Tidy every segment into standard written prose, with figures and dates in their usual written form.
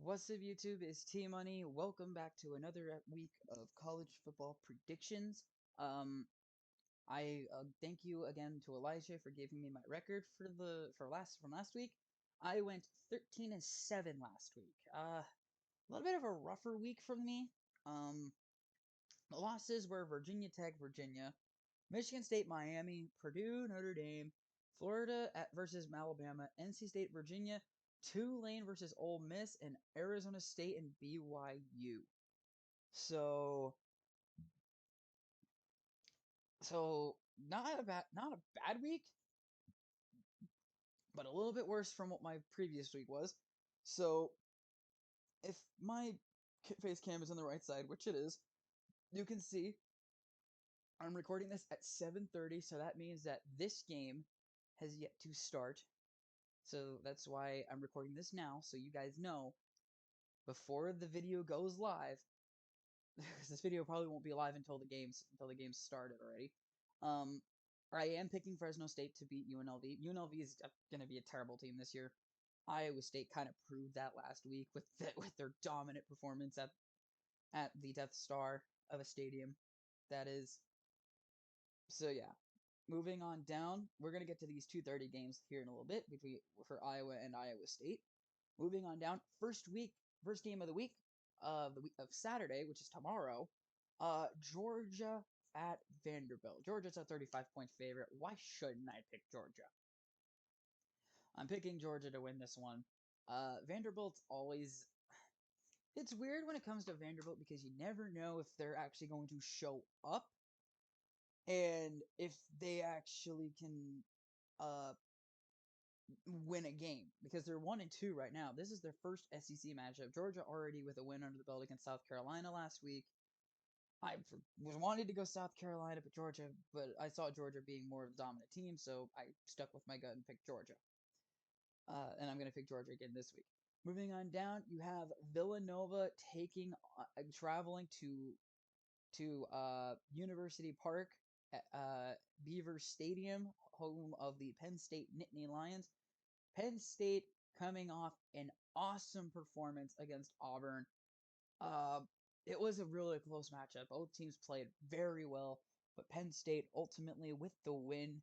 What's up, YouTube? It's T Money. Welcome back to another week of college football predictions. Um, I thank you again to Elijah for giving me my record from last week. I went 13-7 last week. A little bit of a rougher week for me. Um, the losses were Virginia Tech, Virginia, Michigan State, Miami, Purdue, Notre Dame, Florida versus Alabama, NC State, Virginia, Tulane versus Ole Miss, and Arizona State and BYU. So, so not a bad week, but a little bit worse from what my previous week was. So, if my face cam is on the right side, which it is, you can see I'm recording this at 7:30, so that means that this game has yet to start. So that's why I'm recording this now, so you guys know before the video goes live, because this video probably won't be live until the game's started already. Um, I am picking Fresno State to beat UNLV. UNLV is going to be a terrible team this year. Iowa State kind of proved that last week with their dominant performance at the Death Star of a stadium. That is. So yeah, moving on down, we're gonna get to these 2:30 games here in a little bit between for Iowa and Iowa State. Moving on down, first game of the week of Saturday, which is tomorrow. Georgia at Vanderbilt. Georgia's a 35-point favorite. Why shouldn't I pick Georgia? I'm picking Georgia to win this one. Vanderbilt's always. It's weird when it comes to Vanderbilt because you never know if they're actually going to show up and if they actually can uh win a game because they're 1-2 right now. This is their first SEC matchup. Georgia already with a win under the belt against South Carolina last week. I was wanting to go South Carolina, but I saw Georgia being more of the dominant team, so I stuck with my gut and picked Georgia. And I'm gonna pick Georgia again this week. Moving on down, you have Villanova traveling to University Park at Beaver Stadium, home of the Penn State Nittany Lions. Penn State coming off an awesome performance against Auburn. Uh, it was a really close matchup. Both teams played very well, but Penn State ultimately with the win.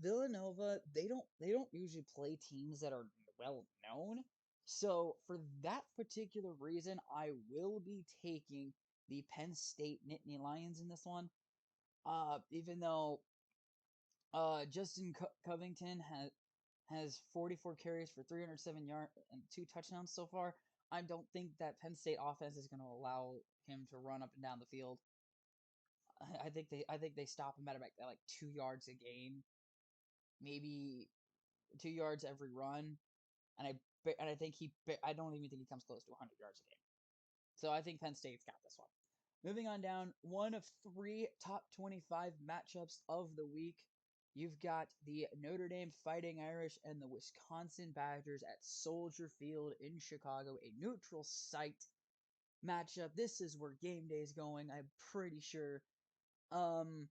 Villanova, they don't usually play teams that are well known. So for that particular reason, I will be taking the Penn State Nittany Lions in this one. Even though Justin Covington has 44 carries for 307 yards and 2 touchdowns so far. I don't think that Penn State offense is going to allow him to run up and down the field. I think they stop him at about like 2 yards a game, maybe 2 yards every run, and I don't even think he comes close to 100 yards a game. So I think Penn State's got this one. Moving on down, one of three top 25 matchups of the week. You've got the Notre Dame Fighting Irish and the Wisconsin Badgers at Soldier Field in Chicago, a neutral site matchup. This is where game day is going, I'm pretty sure. Um,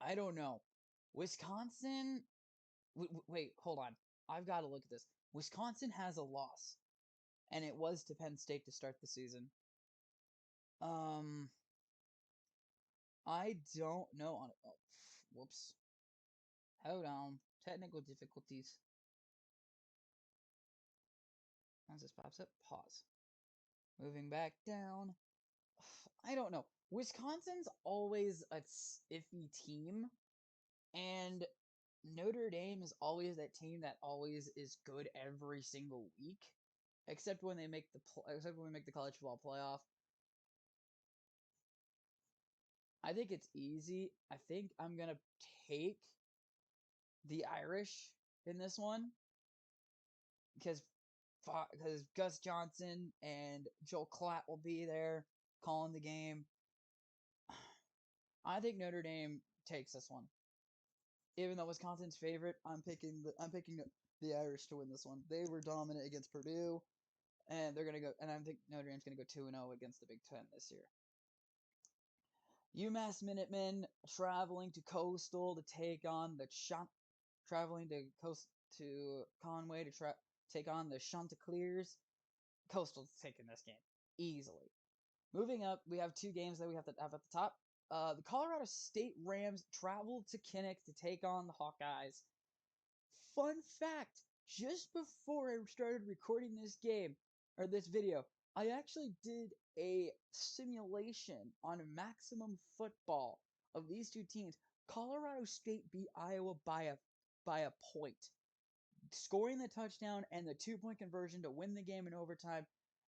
I don't know. Wisconsin. Wait, hold on. I've got to look at this. Wisconsin has a loss, and it was to Penn State to start the season. Um, I don't know on it. Oh, whoops. Hold on. Technical difficulties. Once this pops up, pause. Moving back down. I don't know. Wisconsin's always a iffy team, and Notre Dame is always that team that always is good every single week, except when we make the college football playoff. I think it's easy. I think I'm gonna take the Irish in this one because Gus Johnson and Joel Klatt will be there calling the game. I think Notre Dame takes this one. Even though Wisconsin's favorite, I'm picking the Irish to win this one. They were dominant against Purdue, and they're gonna go. And I think Notre Dame's gonna go 2-0 against the Big Ten this year. UMass Minutemen traveling to Coastal to take on the traveling to Conway take on the Chanticleers. Coastal's taking this game easily. Moving up, we have two games that we have to have at the top. The Colorado State Rams travel to Kinnick to take on the Hawkeyes. Fun fact, just before I started recording this game, or this video, I actually did a simulation on Maximum Football of these two teams. Colorado State beat Iowa by a point, scoring the touchdown and the 2-point conversion to win the game in overtime.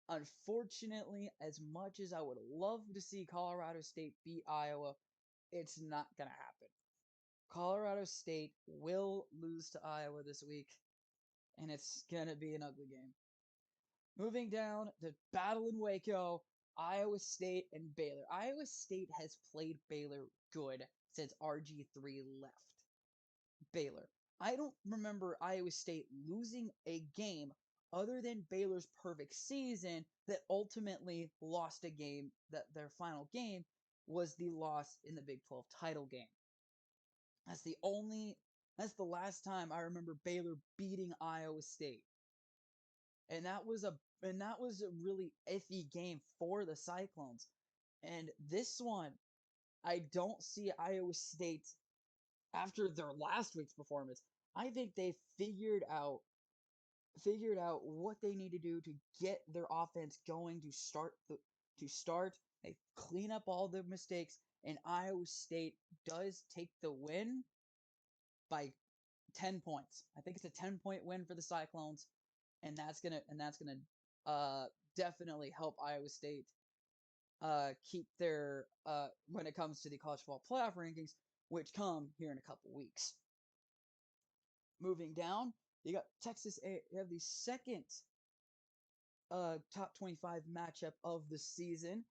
Unfortunately, as much as I would love to see Colorado State beat Iowa, it's not going to happen. Colorado State will lose to Iowa this week, and it's going to be an ugly game. Moving down, the battle in Waco, Iowa State and Baylor. Iowa State has played Baylor good since RG3 left. Baylor. I don't remember Iowa State losing a game other than Baylor's perfect season that ultimately lost a game. That their final game was the loss in the Big 12 title game. That's the last time I remember Baylor beating Iowa State. And that was a really iffy game for the Cyclones. And this one, I don't see Iowa State after their last week's performance. I think they figured out what they need to do to get their offense going to start. They clean up all the mistakes, and Iowa State does take the win by 10 points. I think it's a 10-point win for the Cyclones, and that's gonna definitely help Iowa State keep their when it comes to the college football playoff rankings, which come here in a couple weeks. Moving down, you got Texas A. You have the second top 25 matchup of the season,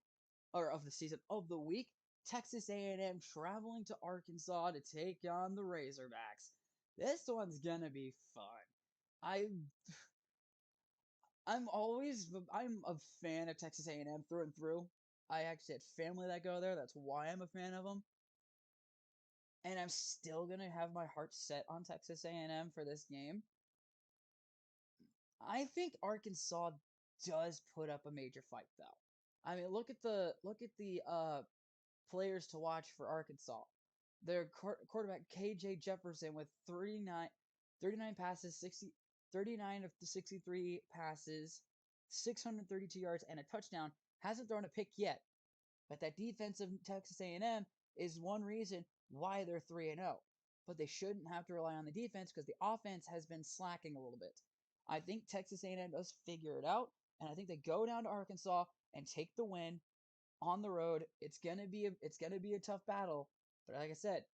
of the week. Texas A&M traveling to Arkansas to take on the Razorbacks. This one's gonna be fun. I'm a fan of Texas A&M through and through. I actually had family that go there. That's why I'm a fan of them. And I'm still gonna have my heart set on Texas A&M for this game. I think Arkansas does put up a major fight, though. I mean, look at the players to watch for Arkansas. Their quarterback KJ Jefferson with 39 passes, 39 of the 63 passes, 632 yards, and a touchdown. Hasn't thrown a pick yet. But that defense of Texas A&M is one reason why they're 3-0. But they shouldn't have to rely on the defense because the offense has been slacking a little bit. I think Texas A&M does figure it out, and I think they go down to Arkansas and take the win on the road. It's gonna be a tough battle, but like I said,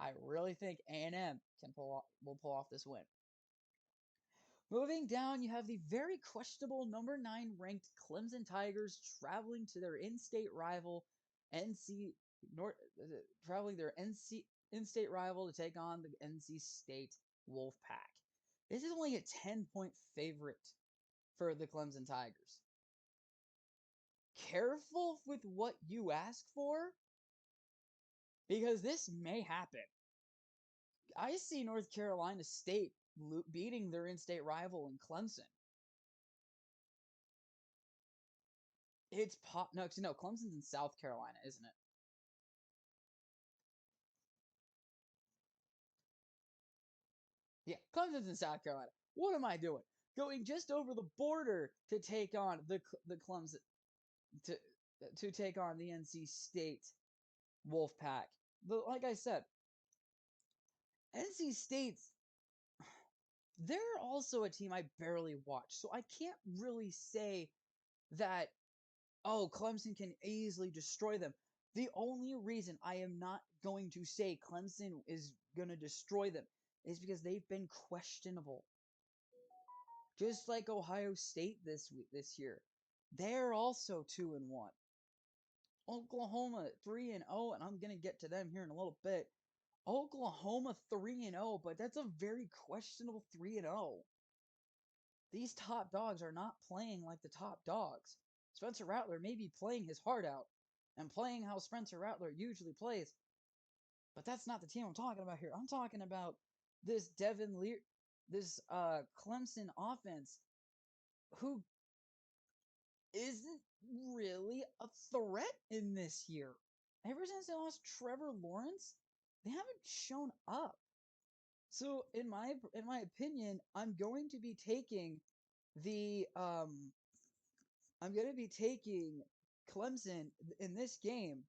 I really think A&M will pull off this win. Moving down, you have the very questionable number 9 ranked Clemson Tigers traveling to their in-state rival in-state rival to take on the NC State Wolfpack. This is only a 10-point favorite for the Clemson Tigers. Careful with what you ask for, because this may happen. I see North Carolina State beating their in-state rival in Clemson. No, Clemson's in South Carolina, isn't it? Yeah, Clemson's in South Carolina. What am I doing? Going just over the border to take on the Clemson to take on the NC State Wolfpack. Like I said, NC State's they're also a team I barely watch, so I can't really say that Clemson can easily destroy them. The only reason I am not going to say Clemson is going to destroy them is because they've been questionable. Just like Ohio State this year. They're also 2-1. Oklahoma 3-0, and I'm going to get to them here in a little bit. Oklahoma 3-0, but that's a very questionable 3-0. These top dogs are not playing like the top dogs. Spencer Rattler may be playing his heart out and playing how Spencer Rattler usually plays, but that's not the team I'm talking about here. I'm talking about this this Clemson offense who isn't really a threat in this year. Ever since they lost Trevor Lawrence, they haven't shown up. So in my opinion, I'm going to be taking Clemson in this game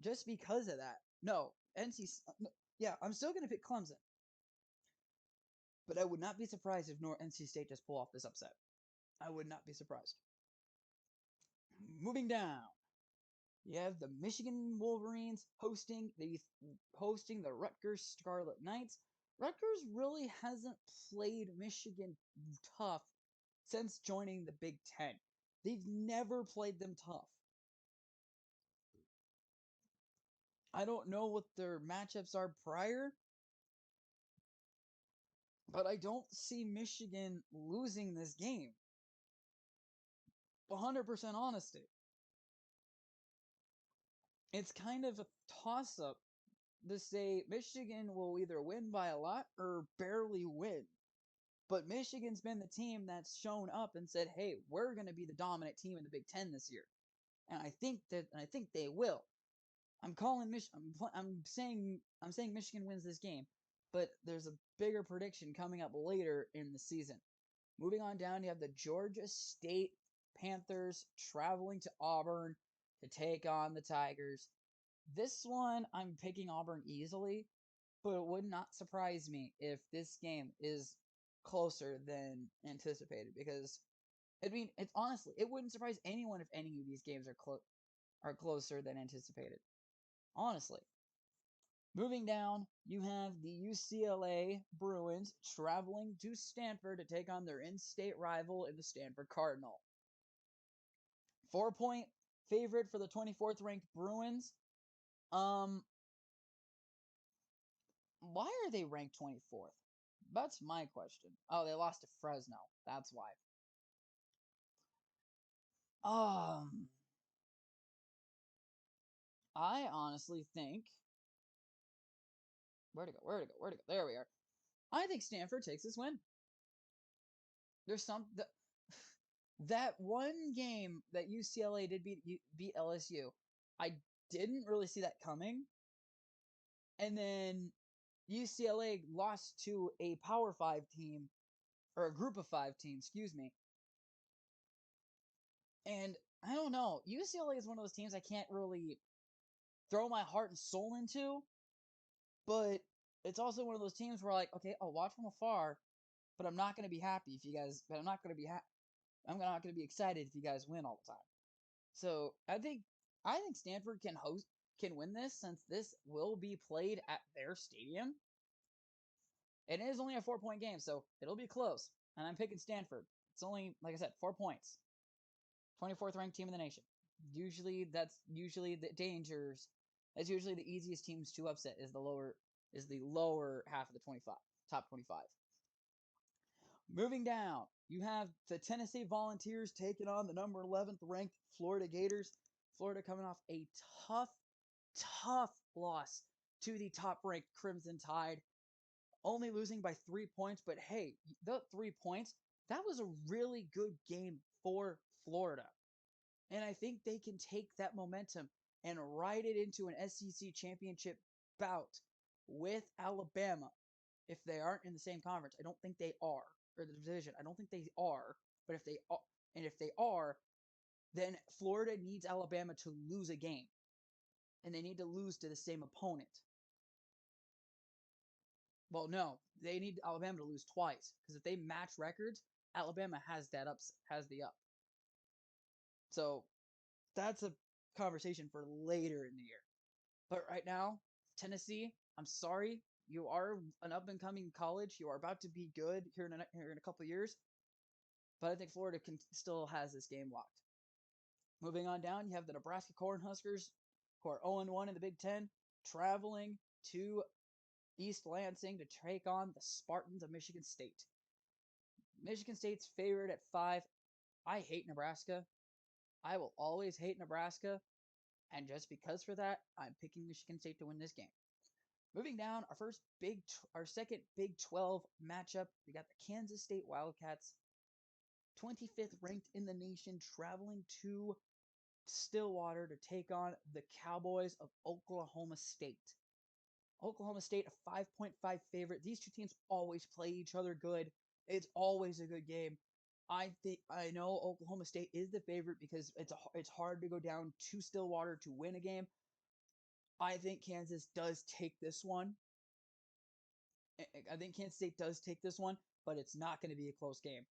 just because of that. No, yeah, I'm still going to pick Clemson. But I would not be surprised if NC State just pull off this upset. I would not be surprised. Moving down, you have the Michigan Wolverines hosting the Rutgers Scarlet Knights. Rutgers really hasn't played Michigan tough since joining the Big Ten. They've never played them tough. I don't know what their matchups are prior, but I don't see Michigan losing this game. 100% honesty. It's kind of a toss-up to say Michigan will either win by a lot or barely win. But Michigan's been the team that's shown up and said, "Hey, we're going to be the dominant team in the Big Ten this year," and I think they will. I'm calling I'm saying Michigan wins this game, but there's a bigger prediction coming up later in the season. Moving on down, you have the Georgia State Panthers traveling to Auburn to take on the Tigers. This one, I'm picking Auburn easily, but it would not surprise me if this game is closer than anticipated because it's honestly, it wouldn't surprise anyone if any of these games are closer than anticipated. Honestly. Moving down, you have the UCLA Bruins traveling to Stanford to take on their in-state rival in the Stanford Cardinal. 4-point favorite for the 24th ranked Bruins. Why are they ranked 24th? That's my question. Oh, they lost to Fresno. That's why. I honestly think. Where'd it go? There we are. I think Stanford takes this win. There's that one game that UCLA did beat LSU. I didn't really see that coming. And then UCLA lost to a Power 5 team, or a group of 5 team, excuse me. And I don't know. UCLA is one of those teams I can't really throw my heart and soul into. But it's also one of those teams where, like, okay, I'll watch from afar, but I'm not going to be happy if you guys. But I'm not going to be I'm not going to be excited if you guys win all the time. So I think Stanford can win this since this will be played at their stadium. And it is only a 4-point game, so it'll be close. And I'm picking Stanford. It's only, like I said, 4 points. 24th ranked team in the nation. That's usually the dangers. That's usually the easiest teams to upset is the lower half of the top 25. Moving down, you have the Tennessee Volunteers taking on the number 11th ranked Florida Gators. Florida coming off a tough loss to the top ranked Crimson Tide. Only losing by 3 points, but hey, the 3 points, that was a really good game for Florida. And I think they can take that momentum and ride it into an SEC championship bout with Alabama. If they aren't in the same conference, I don't think they are, or the division. I don't think they are. But if they are, then Florida needs Alabama to lose a game, and they need to lose to the same opponent. Well, no, they need Alabama to lose twice because if they match records, Alabama has the up. So that's a conversation for later in the year. But right now, Tennessee, I'm sorry, you are an up-and-coming college. You are about to be good here in a couple of years. But I think Florida still has this game locked. Moving on down, you have the Nebraska Cornhuskers, who are 0-1 in the Big Ten, traveling to East Lansing to take on the Spartans of Michigan State. Michigan State's favored at 5. I hate Nebraska. I will always hate Nebraska. And just because for that, I'm picking Michigan State to win this game. Moving down, our second Big 12 matchup, we got the Kansas State Wildcats, 25th ranked in the nation, traveling to Stillwater to take on the Cowboys of Oklahoma State. Oklahoma State, a 5.5 favorite. These two teams always play each other good. It's always a good game. I know Oklahoma State is the favorite because it's hard to go down to Stillwater to win a game. I think Kansas does take this one. I think Kansas State does take this one, but it's not going to be a close game.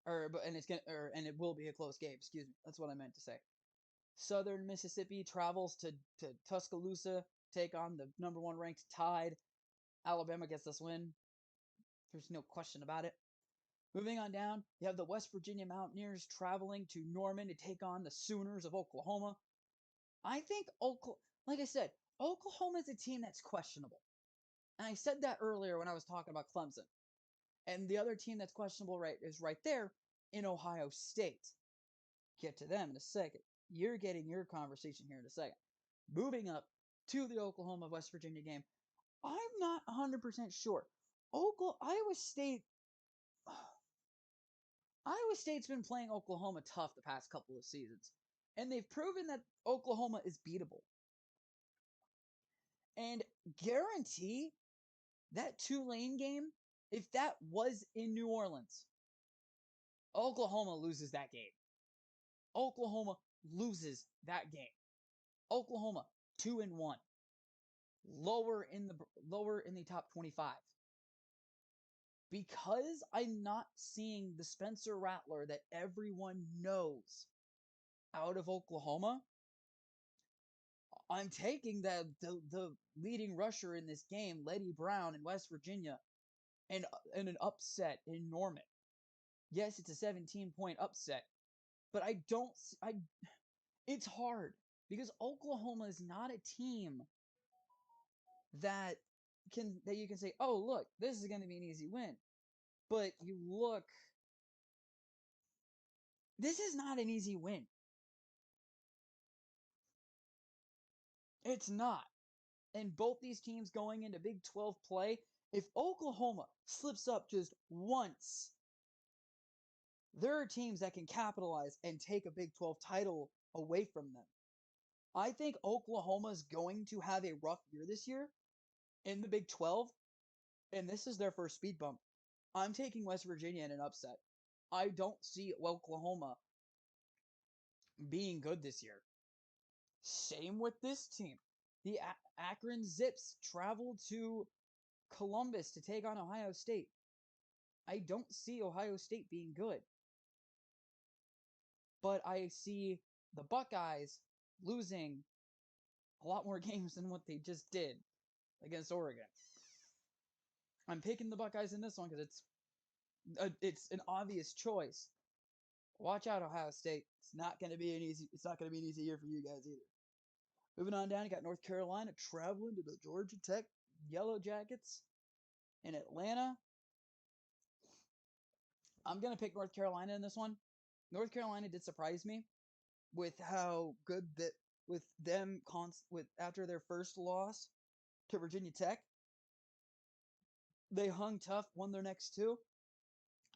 And it will be a close game. Excuse me. That's what I meant to say. Southern Mississippi travels to Tuscaloosa, take on the number 1 ranked Tide. Alabama gets this win. There's no question about it. Moving on down, you have the West Virginia Mountaineers traveling to Norman to take on the Sooners of Oklahoma. I think like I said, Oklahoma is a team that's questionable. And I said that earlier when I was talking about Clemson. And the other team that's questionable is right there in Ohio State. Get to them in a second. You're getting your conversation here in a second. Moving up to the Oklahoma-West Virginia game, I'm not 100% sure. Iowa State's been playing Oklahoma tough the past couple of seasons. And they've proven that Oklahoma is beatable. And guarantee that Tulane game, if that was in New Orleans, Oklahoma loses that game. Oklahoma loses that game. Oklahoma 2-1, lower in the top 25. Because I'm not seeing the Spencer Rattler that everyone knows out of Oklahoma, I'm taking the leading rusher in this game, Letty Brown in West Virginia, and an upset in Norman. Yes, it's a 17-point upset, but it's hard because Oklahoma is not a team that you can say, "Oh, look, this is going to be an easy win." But this is not an easy win. It's not. And both these teams going into Big 12 play, if Oklahoma slips up just once, there are teams that can capitalize and take a Big 12 title away from them. I think Oklahoma's going to have a rough year this year in the Big 12, and this is their first speed bump. I'm taking West Virginia in an upset. I don't see Oklahoma being good this year. Same with this team. The Akron Zips travel to Columbus to take on Ohio State. I don't see Ohio State being good. But I see the Buckeyes losing a lot more games than what they just did against Oregon. I'm picking the Buckeyes in this one because it's an obvious choice. Watch out, Ohio State. It's not going to be an easy year for you guys either. Moving on down, you got North Carolina traveling to the Georgia Tech Yellow Jackets in Atlanta. I'm going to pick North Carolina in this one. North Carolina did surprise me with how good that with them after their first loss to Virginia Tech. They hung tough, won their next 2.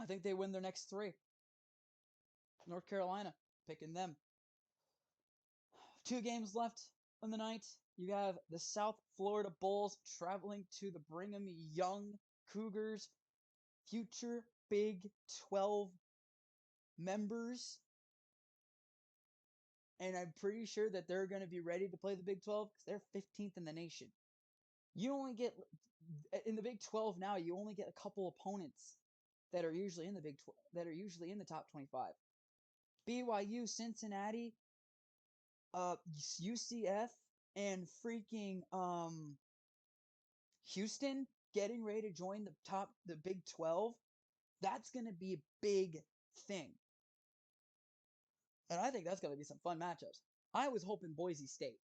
I think they win their next 3. North Carolina, picking them. 2 games left on the night. You have the South Florida Bulls traveling to the Brigham Young Cougars, future Big 12 members. And I'm pretty sure that they're going to be ready to play the Big 12 because they're 15th in the nation. You only get, in the Big 12 now, you only get a couple opponents that are usually in the Big 12, that are usually in the top 25. BYU, Cincinnati, UCF, and freaking Houston getting ready to join the Big 12. That's going to be a big thing. And I think that's going to be some fun matchups. I was hoping Boise State.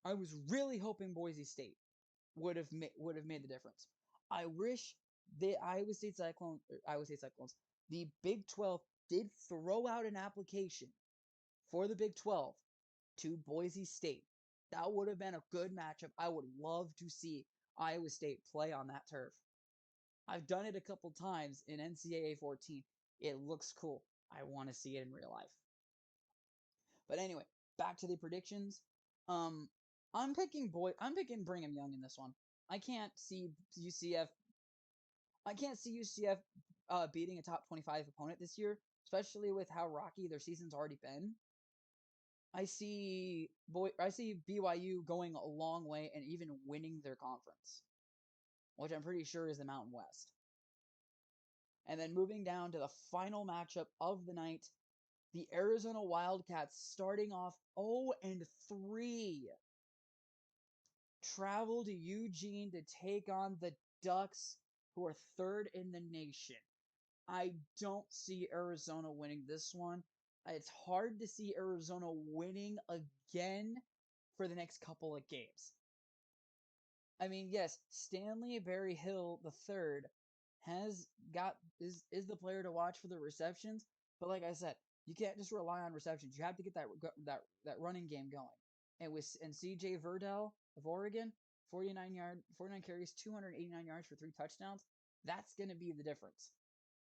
I was really hoping Boise State would have made the difference. I wish the Iowa State Cyclones, the Big 12 did throw out an application for the Big 12 to Boise State That would have been a good matchup. I would love to see Iowa State play on that turf. I've done it a couple times in NCAA 14. It looks cool. I want to see it in real life. But anyway, back to the predictions. Um, I'm picking Brigham Young in this one. I can't see UCF. I can't see UCF beating a top 25 opponent this year, especially with how rocky their season's already been. I see BYU going a long way and even winning their conference, which I'm pretty sure is the Mountain West. And then moving down to the final matchup of the night, the Arizona Wildcats starting off 0-3 travel to Eugene to take on the Ducks, who are third in the nation. I don't see Arizona winning this one. It's hard to see Arizona winning again for the next couple of games. I mean, yes, Stanley Berryhill III is the player to watch for the receptions, but like I said, you can't just rely on receptions. You have to get that running game going. And CJ Verdell of Oregon, 49 carries, 289 yards for 3 touchdowns. That's going to be the difference.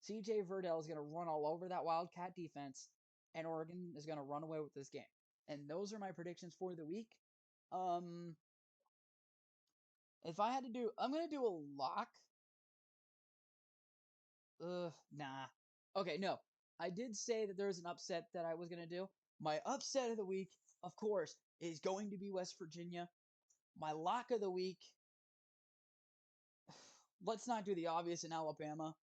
CJ Verdell is going to run all over that Wildcat defense, and Oregon is going to run away with this game. And those are my predictions for the week. If I had to do, I'm gonna do a lock. Nah. Okay, no. I did say that there was an upset that I was gonna do. My upset of the week, of course, is going to be West Virginia. My lock of the week. Let's not do the obvious in Alabama.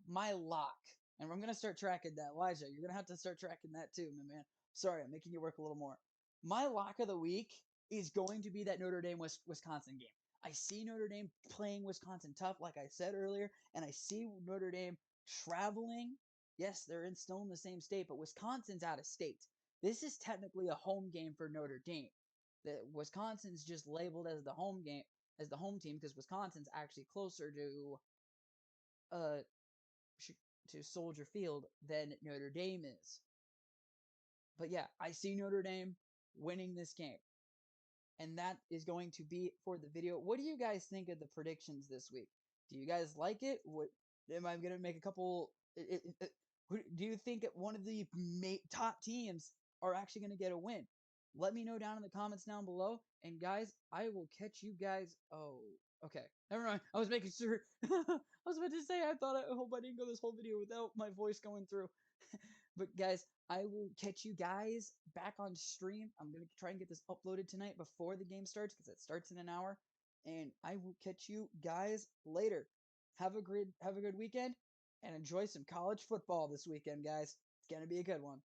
My lock, and I'm gonna start tracking that. Elijah, you're gonna have to start tracking that too, my man. Sorry, I'm making you work a little more. My lock of the week is going to be that Notre Dame Wisconsin game. I see Notre Dame playing Wisconsin tough, like I said earlier, and I see Notre Dame traveling. Yes, they're still in the same state, but Wisconsin's out of state. This is technically a home game for Notre Dame. The Wisconsin's just labeled as the home game, as the home team, because Wisconsin's actually closer uh to Soldier Field than Notre Dame is. But yeah, I see Notre Dame winning this game. And that is going to be for the video. What do you guys think of the predictions this week? Do you guys like it? What am I going to make a couple? Do you think one of the top teams are actually going to get a win? Let me know down in the comments down below. And guys, I will catch you guys. Oh, okay. Never mind. I was making sure. I was about to say, I hope I didn't go this whole video without my voice going through. But guys, I will catch you guys back on stream. I'm going to try and get this uploaded tonight before the game starts because it starts in an hour. And I will catch you guys later. Have a good weekend and enjoy some college football this weekend, guys. It's going to be a good one.